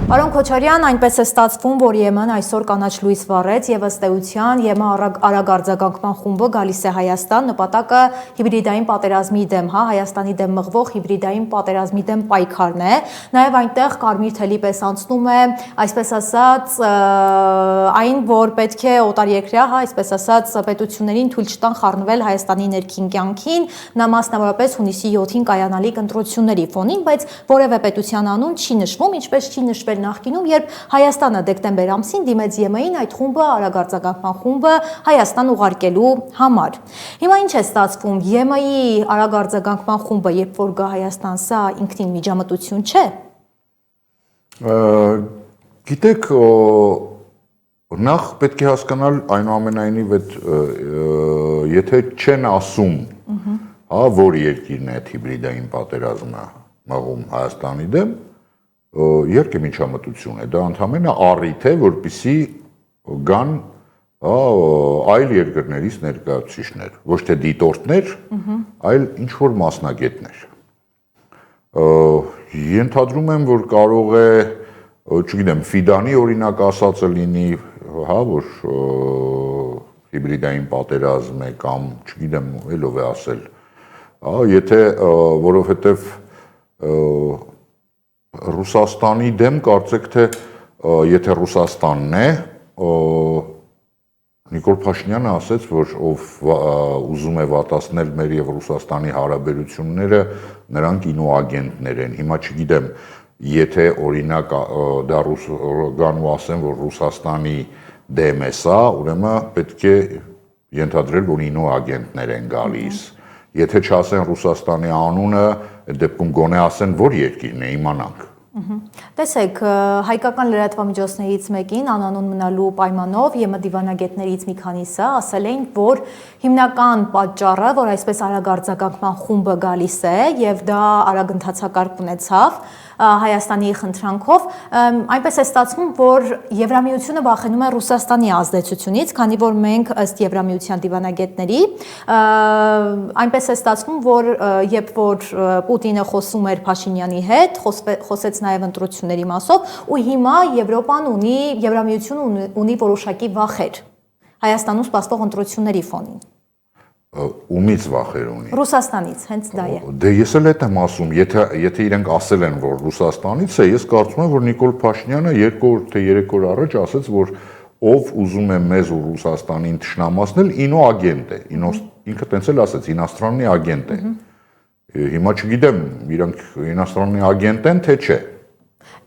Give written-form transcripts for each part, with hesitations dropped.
Պարոն Քոչարյան, այնպես է ստացվում, որ Եմեն այսօր կանաչ լույս վառեց եւ ըստ էության ԵՄ արագ արձագանքման խումբը գալիս է Հայաստան, նպատակը հիբրիդային պատերազմի դեմ, Հայաստանի դեմ մղվող հիբրիդային պատերազմի դեմ պայքարն է, նաեւ այնտեղ կարմիր թելի պես անցնում է, այսպես ասած, այն, որ պետք է օտարերկրյա, այսպես ասած, պետություններին թույլ չտան խառնվել Հայաստանի ներքին կյանքին, նա մասնավորապես հունիսի 7-ին կայանալիք ընտրությունների ֆոնին, բայց որևէ պետության անուն չի նշվում, ինչպես չի նշվել նախկինում, երբ Հայաստանը դեկտեմբեր ամսին դիմեց ԵՄ-ին այդ խումբը արագ արձագանքման խումբը Հայաստան ուղարկելու համար։ Հիմա ինչ է ստացվում, ԵՄ-ի արագ արձագանքման խումբը, երբ որ գա Հայաստան, սա ինքնին միջամտություն չէ։ Գիտեք, նախ պետք է հասկանալ այնուամենայնիվ եթե չեն ասում, որ երկիրն է հիբրիդային պատերազմը մղում Հայաստանի դեմ, երկը միջամտություն է, դա ընդհանրապես առիթ է, որպեսզի գան այլ երկրներից ներկայացուցիչներ, ոչ թե դիտորդներ, այլ ինչ որ մասնագետներ։ Ենթադրում եմ, որ կարող է, չգիտեմ, Ֆիդանի օրինակ ասածը լինի, որ հիբրիդային պատերազմ է կամ, չգիտեմ, ելով է ասել, եթե որովհետև Ռուսաստանի դեմ կարծեք թե եթե Ռուսաստանն է Նիկոլ Փաշինյանը ասաց, որ ով ուզում է վատացնել մեր եւ Ռուսաստանի հարաբերությունները, նրանք ինոագենտներ են։ Հիմա չգիտեմ, եթե օրինակ դա գան ու ասեն, որ Ռուսաստանի դեմ է սա, ուրեմն պետք է ենթադրել, որ ինոագենտներ են գալիս։ Եթե չասեն Ռուսաստանի անունը, այդ դեպքում գոնե ասեն, որ երկիրն է, իմանանք։ Տեսեք, հայկական լրատվամիջոցներից մեկին անանուն մնալու պայմանով ԵՄ դիվանագետներից մի քանիսը ասել էին, որ հիմնական պատճառը, որ այսպես արագ արձագանքման խումբը գալիս է եւ դա արագ ընթացակարգ ունեցավ Հայաստանի խնդրանքով, այնպես է ստացվում, որ Եվրամիությունը վախենում է Ռուսաստանի ազդեցությունից, քանի որ մենք ըստ Եվրամիության դիվանագետների, այնպես է ստացվում, որ երբ որ Պուտինը խոսում էր Փաշինյանի հետ, խոսեց նաև ընտրությունների մասով, ու հիմա Եվրամիությունը ունի որոշակի վախեր Հայաստանում սպասվող ընտրությունների ֆոնին։ Ումից վախեր ունի։ Ռուսաստանից, հենց դա է։ Դե ես էլ եմ ասում, եթե իրենք ասել են, որ Ռուսաստանից է, ես կարծում եմ, որ Նիկոլ Փաշինյանը 2 օր թե 3 օր առաջ ասաց, որ ով ուզում է մեզ ու Ռուսաստանին թշնամացնել, ինոագենտ է։ Ինքը տենց էլ ասաց, ինաստրաննի ագենտ է։ Հիմա չգիտեմ, իրանք ինաստրաննի ագենտ են, թե չէ։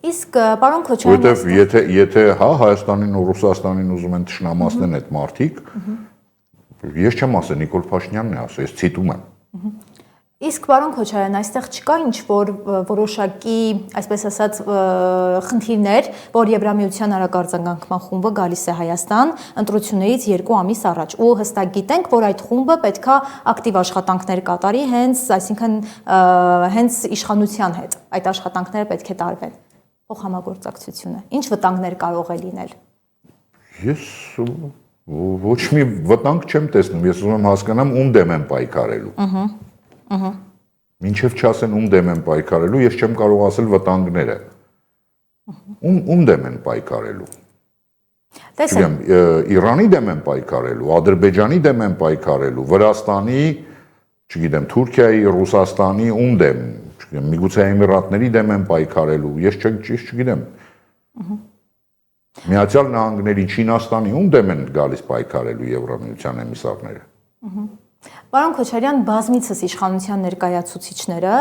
Իսկ պարոն Քոչարյան, որտեվ եթե Հայաստանին ու Ռուսաստանին ուզում են թշնամացնել այդ մարդիկ, ես չեմ ասել, Նիկոլ Փաշինյանն է ասել, ես ցիտում եմ։ Իսկ պարոն Քոչարյան, այստեղ չկա ինչ-որ որոշակի, այսպես ասած, խնդիրներ, որ Եվրամիության արագ արձագանքման խումբը գալիս է Հայաստան ընտրություններից 2 ամիս առաջ, ու հստակ գիտենք, որ այդ խումբը պետքա ակտիվ աշխատանքներ կատարի հենց, այսինքն հենց իշխանության հետ։ Այդ աշխատանքները պետք է տարվեն։ Փոխհամագործակցությունը։ Ինչ վտանգներ կարող է լինել։ Ես ոչ մի վտանգ չեմ տեսնում, ես ուզում եմ հասկանամ ում դեմ եմ պայքարելու։ Մինչև չասեն ում դեմ եմ պայքարելու, ես չեմ կարող ասել վտանգները։ Ում դեմ են պայքարելու։ Տեսեք, Իրանի դեմ են պայքարելու, Ադրբեջանի դեմ են պայքարելու, Վրաստանի, չգիտեմ, Թուրքիայի, Ռուսաստանի ում դեմ, չգիտեմ, Միգուցե Էմիրատների դեմ են պայքարելու, ես չգիտեմ։ Միացյալ Նահանգների, Չինաստանի ում դեմ են գալիս պայքարելու Եվրամիության էմիսարները։ Պարոն Քոչարյան, բազմիցս իշխանության ներկայացուցիչները,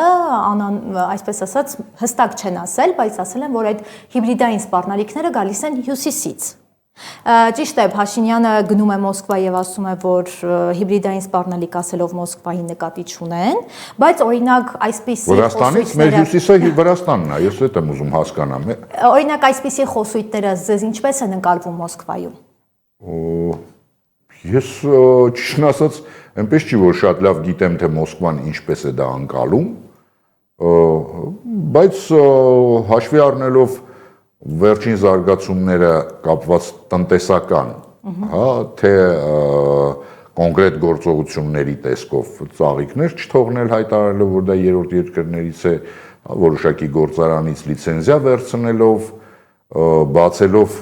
այսպես ասած, հստակ չեն ասել, բայց ասել են, որ այդ հիբրիդային սպառնալիքները գալիս են հյուսիսից։ Ճիշտ է, Փաշինյանը գնում է Մոսկվա եւ ասում է, որ հիբրիդային սպառնալիք ասելով Մոսկվայի նկատի չունեն, բայց օրինակ այսպիսի Վրաստանից մեր հյուսիսը Վրաստանն է, ես դա եմ ուզում հասկանամ։ Օրինակ այսպիսի խոսույթները ձեզ ինչպես են ընկալվում Մոսկվայում։ Ես ճիշտն ասած, այնպես չի, որ շատ լավ գիտեմ, թե Մոսկվան ինչպես է դա ընկալում, բայց հաշվի առնելով վերջին զարգացումները կապված տնտեսական, թե կոնկրետ գործողությունների տեսքով ծաղիկներ չթողնել հայտարարելով, որ դա երրորդ երկրներից է, որոշակի գործարանից լիցենզիա վերցնելով, բացելով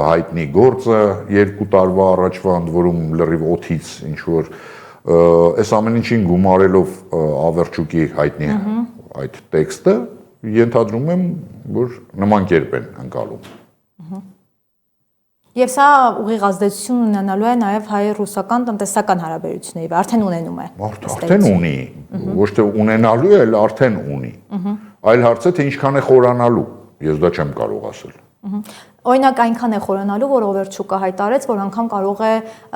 հայտնի գործը 2 տարվա առաջվա ընդ որում լրիվ օթից ինչ որ այս ամեն ինչին գումարելով Ավերչուկի հայտնի այդ տեքստը ենթադրում եմ որ նման կերպ են անցալում Եվ սա ուղիղ ազդեցություն ունենալու է նաև հայ-ռուսական տնտեսական հարաբերությունների արդեն ունենում է արդեն ունի ոչ թե ունենալու է այլ արդեն ունի այլ հարցը թե ինչքան է խորանալու ես դա չեմ կարող ասել Օրինակ այնքան է խորանալու, որ Օվերչուկը հայտարարեց, որ անգամ կարող է,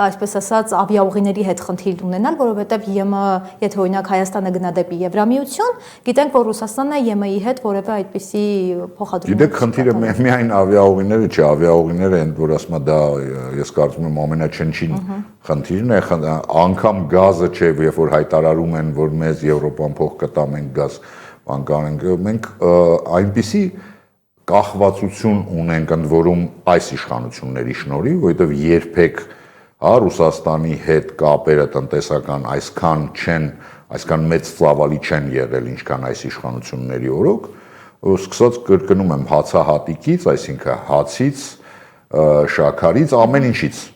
այսպես ասած, ավիաուղիների հետ խնդիր ունենալ, որովհետև ԵՄ, եթե օրինակ Հայաստանը գնա դեպի Եվրամիություն, գիտենք, որ Ռուսաստանն է ԵՄ-ի հետ որևէ այդպիսի փոխադրում։ Գիտեք, խնդիրը միայն ավիաուղիները չէ, ավիաուղիները են, որ ասում եմ դա ես կարծում եմ ամենաչնչին խնդիրն է, անգամ գազը չէ, երբ որ հայտարարում են, որ մեզ Եվրոպան փող կտա, մենք գազ բան կանենք, մենք այնպիսի կախվածություն ունենք ընդ որում այս իշխանությունների շնորհիվ, որովհետև երբեք Ռուսաստանի հետ կապերը տնտեսական այսքան մեծ ծավալի չեն եղել, ինչքան այս իշխանությունների օրոք, սկսած կրկնում եմ հացահատիկից, այսինքն հացից, շաքարից,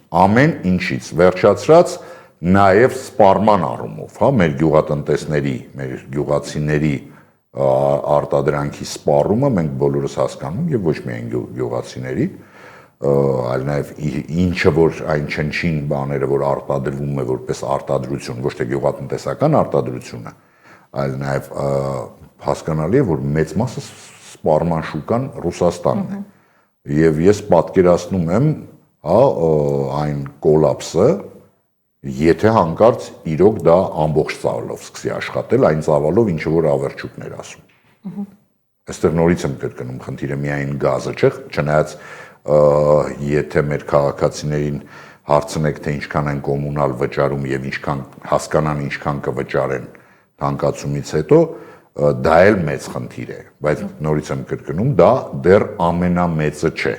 ամեն ինչից, վերջացրած նաև սպառման առումով, մեր գյուղատնտեսների, մեր գյուղացիների արտադրանքի սպառումը մենք բոլորս հասկանում եւ ոչ միայն գյուղացիների, այլ նաեւ ինչը որ այն չնչին բաները որ արտադրվում է որպես արտադրություն, ոչ թե գյուղատնտեսական արտադրությունը, այլ նաեւ հասկանալի է որ մեծ մասը սպառման շուկան Ռուսաստանն է։ Եվ ես պատկերացնում եմ, այն կոլապսը Եթե հանկարծ իրոք դա ամբողջ ծավալով սկսի աշխատել, այն ծավալով ինչը որ Ավերչուկն էր ասում։ Այստեղ նորից եմ կրկնում, խնդիրը միայն գազը չէ, չնայած եթե մեր քաղաքացիներին հարցնեք, թե ինչքան են կոմունալ վճարում եւ ինչքան հասկանան ինչքան կվճարեն թանկացումից հետո, դա էլ մեծ խնդիր է, բայց նորից եմ կրկնում, դա դեռ ամենամեծը չէ։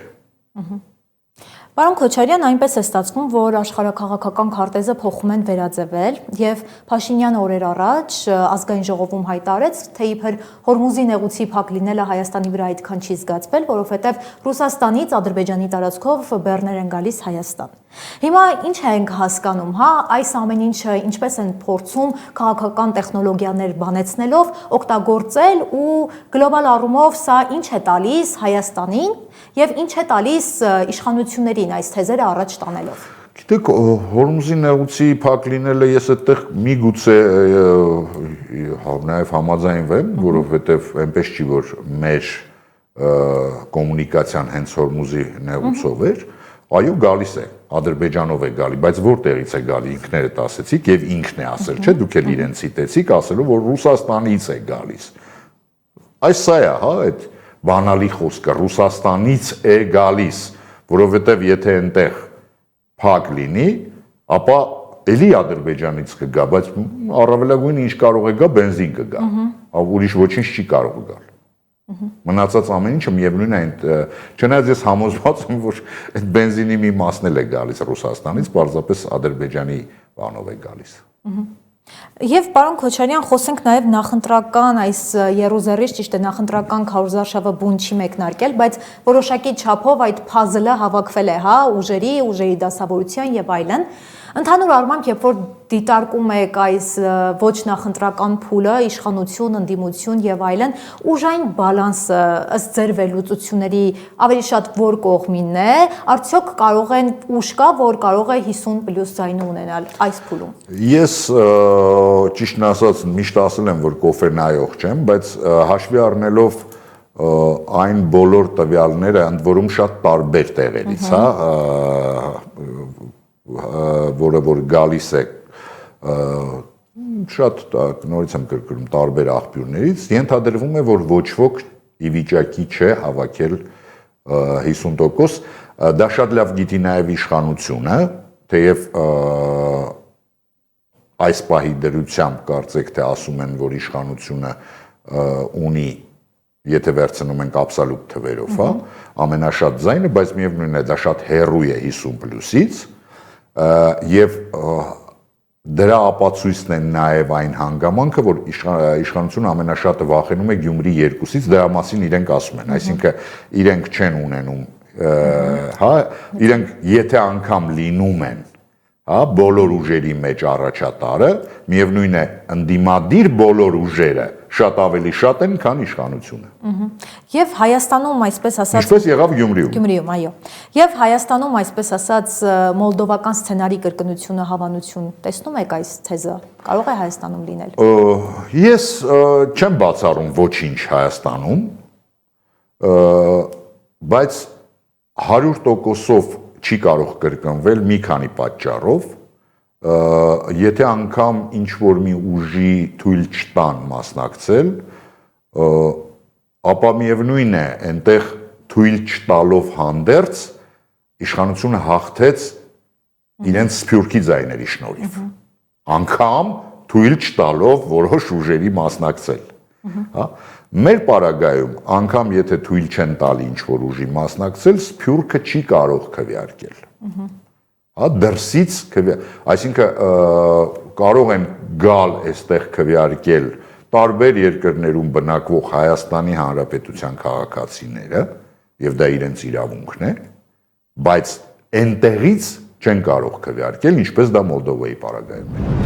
Պարոն Քոչարյան, այնպես է ստացվում, որ աշխարհաքաղաքական քարտեզը փոխում են վերաձևել եւ Փաշինյանը օրեր առաջ ազգային ժողովում հայտարարեց, թե իբր Հորմուզի նեղուցի փակ լինելը Հայաստանի վրա այդքան չի զգացվել, որովհետեւ Ռուսաստանից Ադրբեջանի տարածքով բեռներ են գալիս Հայաստան։ Հիմա ինչ ենք հասկանում, այս ամեն ինչը ինչպես են փորձում քաղաքական տեխնոլոգիաներ բանեցնելով օգտագործել ու գլոբալ առումով սա ինչ է տալիս Հայաստանին եւ ինչ է տալիս իշխանություններին այս թեզերը առաջ տանելով։ Գիտեք, Հորմուզի նեղուցի փակ լինելը ես այդտեղ միգուցե նաև համաձայնվեմ, որովհետև այնպես չի որ մեր կոմունիկացիան հենց Հորմուզի նեղուցով էր, այո, գալիս է, Ադրբեջանով է գալի, բայց որտեղից է գալի, ինքներդ ասեցիք եւ ինքն է ասել, չէ՞, դուք էլ իրեն ցիտեցիք, ասելով որ Ռուսաստանից է գալիս։ Այս սա է, այդ բանալի խոսքը Ռուսաստանից է գալիս, որովհետև եթե այնտեղ փակ լինի, ապա էլի Ադրբեջանից կգա, բայց առավելագույնը ինչ կարող է գա, բենզին կգա, ուրիշ ոչինչ չի կարող գալ։ Մնացած ամեն ինչը միևնույն է, չնայած ես համոզված եմ, որ այդ բենզինի մի մասն էլ է գալիս Ռուսաստանից, պարզապես Ադրբեջանի բանով է գալիս։ Եվ պարոն Քոչարյան, խոսենք նաև նախընտրական այս Երուսաղեմից, ճիշտ է, նախընտրական քարոզարշավը բուն չի մեկնարկել, բայց որոշակի չափով այդ փազլը հավաքվել է, ուժերի դասավորության եւ այլն։ Ընդհանուր առմամբ, երբ որ դիտարկում եք այս ոչ նախընտրական փուլը, իշխանություն, ընդդիմություն եւ այլն, ուժային բալանսը ըստ ձեր վերլուծությունների ավելի շատ որ կողմինն է, արդյոք կարող են ուժ կա, որ կարող է 50+ ձայնը ունենալ այս փուլում։ Ես ճիշտն ասած միշտ ասել եմ, որ կոֆե նայող չեմ, բայց հաշվի առնելով այն բոլոր տվյալները, ընդ որում շատ տարբեր տեղերից, որը որ գալիս է շատ նորից եմ կրկնում տարբեր աղբյուրներից, ենթադրվում է, որ ոչ ոք ի վիճակի չէ հավաքել 50%, դա շատ լավ գիտի նաև իշխանությունը, թեև այս պահի դրությամբ կարծեք թե ասում են, որ իշխանությունը ունի, եթե վերցնում ենք աբսոլյուտ թվերով, ամենաշատ ձայնը, բայց միևնույն է դա շատ հեռու է 50+-ից, եւ Դրա ապացույցն է նաև այն հանգամանքը, որ իշխանությունը ամենաշատը վախենում է Գյումրի 2-ից, դրա մասին իրենք ասում են, այսինքն իրենք չեն ունենում, հա, իրենք եթե անգամ լինում են, հա, բոլոր ուժերի մեջ առաջատարը, միևնույն է, ընդդիմադիր բոլոր ուժերը շատ ավելի շատ են, քան իշխանությունը։ Եվ Հայաստանում, այսպես ասած, Ինչպես եղավ Գյումրիում, այո։ Եվ Հայաստանում, այսպես ասած, մոլդովական սցենարի կրկնությունը հավանություն տեսնում եք այս թեզը, կարող է Հայաստանում լինել։ Ես չեմ բացառում ոչինչ Հայաստանում, բայց 100%-ով չի կարող կրկնվել մի քանի պատճառով, եթե անգամ ինչ-որ մի ուժի թույլ չտան մասնակցել, ապա միևնույն է, այնտեղ թույլ չտալով հանդերձ իշխանությունը հաղթեց իրենց սփյուռքի ձայների շնորհիվ, անգամ թույլ չտալով որոշ ուժերի մասնակցել, հա։ Մեր պարագայում, անգամ եթե թույլ չեն տալի ինչ-որ ուժի մասնակցել, սփյուռքը չի կարող քվեարկել, հա, դրսից այսինքն կարող են գալ այստեղ քվեարկել տարբեր երկրներում բնակվող Հայաստանի Հանրապետության քաղաքացիները, եւ դա իրենց իրավունքն է, բայց այնտեղից չեն կարող քվեարկել, ինչպես դա Մոլդովայի պարագայում է։